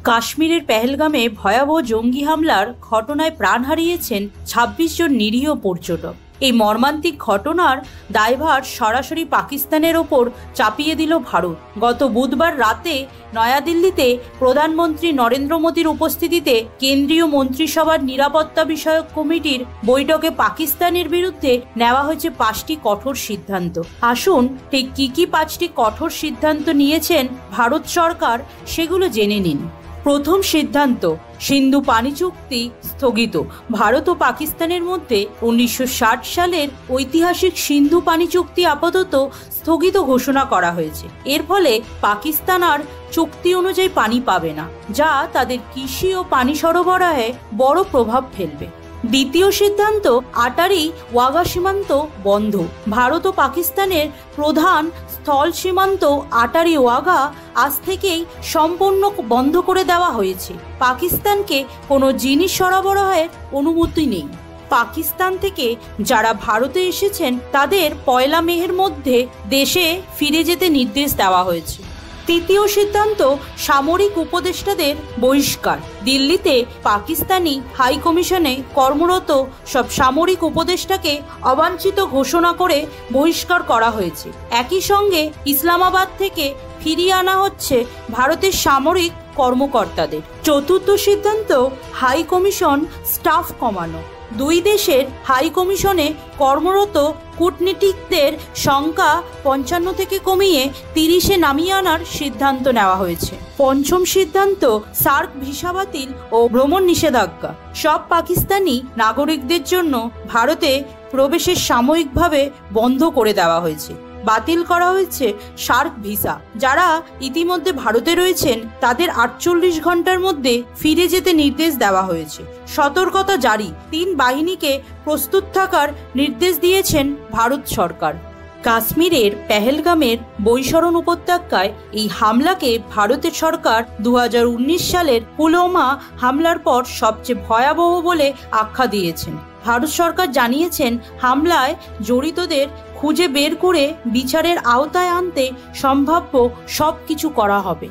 কাশ্মীরের পেহেলগামে ভয়াবহ জঙ্গি হামলার ঘটনায় প্রাণ হারিয়েছেন ২৬ জন নিরীহ পর্যটক। এই মর্মান্তিক ঘটনার দায়ভার সরাসরি পাকিস্তানের ওপর চাপিয়ে দিল ভারত। গত বুধবার রাতে নয়াদিল্লিতে প্রধানমন্ত্রী নরেন্দ্র মোদীর উপস্থিতিতে কেন্দ্রীয় মন্ত্রিসভার নিরাপত্তা বিষয়ক কমিটির বৈঠকে পাকিস্তানের বিরুদ্ধে নেওয়া হয়েছে ৫টি কঠোর সিদ্ধান্ত। আসুন ঠিক কি ৫টি কঠোর সিদ্ধান্ত নিয়েছেন ভারত সরকার সেগুলো জেনে নিন। প্রথম সিদ্ধান্ত, সিন্ধু পানি চুক্তি স্থগিত। ভারত ও পাকিস্তানের মধ্যে ১৯৬০ সালের ঐতিহাসিক সিন্ধু পানি চুক্তি আপাতত স্থগিত ঘোষণা করা হয়েছে। এর ফলে পাকিস্তান আর চুক্তি অনুযায়ী পানি পাবে না, যা তাদের কৃষি ও পানি সরবরাহে বড় প্রভাব ফেলবে। দ্বিতীয় সিদ্ধান্ত, আটারি ওয়াঘা সীমান্ত বন্ধ। ভারত ও পাকিস্তানের প্রধান স্থল সীমান্ত আটারি ওয়াঘা আজ থেকেই সম্পূর্ণ বন্ধ করে দেওয়া হয়েছে। পাকিস্তানকে কোনো জিনিস সরবরাহের অনুমতি নেই। পাকিস্তান থেকে যারা ভারতে এসেছেন তাদের ১ মের মধ্যে দেশে ফিরে যেতে নির্দেশ দেওয়া হয়েছে। তৃতীয় সিদ্ধান্ত, সামরিক উপদেষ্টাদের বহিষ্কার। দিল্লিতে পাকিস্তানি হাই কমিশনে কর্মরত সব সামরিক উপদেষ্টাকে অবাঞ্ছিত ঘোষণা করে বহিষ্কার করা হয়েছে। একই সঙ্গে ইসলামাবাদ থেকে ফিরিয়ে আনা হচ্ছে ভারতের সামরিক কর্মকর্তাদের। চতুর্থ সিদ্ধান্ত, হাই কমিশন স্টাফ কমানো। দুই দেশের হাই কমিশনে কর্মরত কূটনীতিকদের সংখ্যা ৫৫ থেকে কমিয়ে ৩০-এ নামিয়ে আনার সিদ্ধান্ত নেওয়া হয়েছে। পঞ্চম সিদ্ধান্ত, সার্ক ভিসা বাতিল ও ভ্রমণ নিষেধাজ্ঞা। সব পাকিস্তানি নাগরিকদের জন্য ভারতে প্রবেশের সাময়িকভাবে বন্ধ করে দেওয়া হয়েছে। বাতিল করা হয়েছে সার্ক ভিসা। যারা ইতিমধ্যে ভারতে রয়েছেন তাদের ৪৮ ঘন্টার মধ্যে ফিরে যেতে নির্দেশ দেওয়া হয়েছে। সতর্কতা জারি, ৩ বাহিনীকে প্রস্তুত থাকার নির্দেশ দিয়েছেন ভারত সরকার। কাশ্মীরের পেহেলগামের বৈশরণ উপত্যকায় এই হামলাকে ভারতের সরকার ২০১৯ সালের পুলওয়ামা হামলার পর সবচেয়ে ভয়াবহ বলে আখ্যা দিয়েছেন। ভারত সরকার জানিয়েছেন, হামলায় জড়িতদের খুঁজে বের করে বিচারের আওতায় আনতে সম্ভাব্য সব কিছু করা হবে।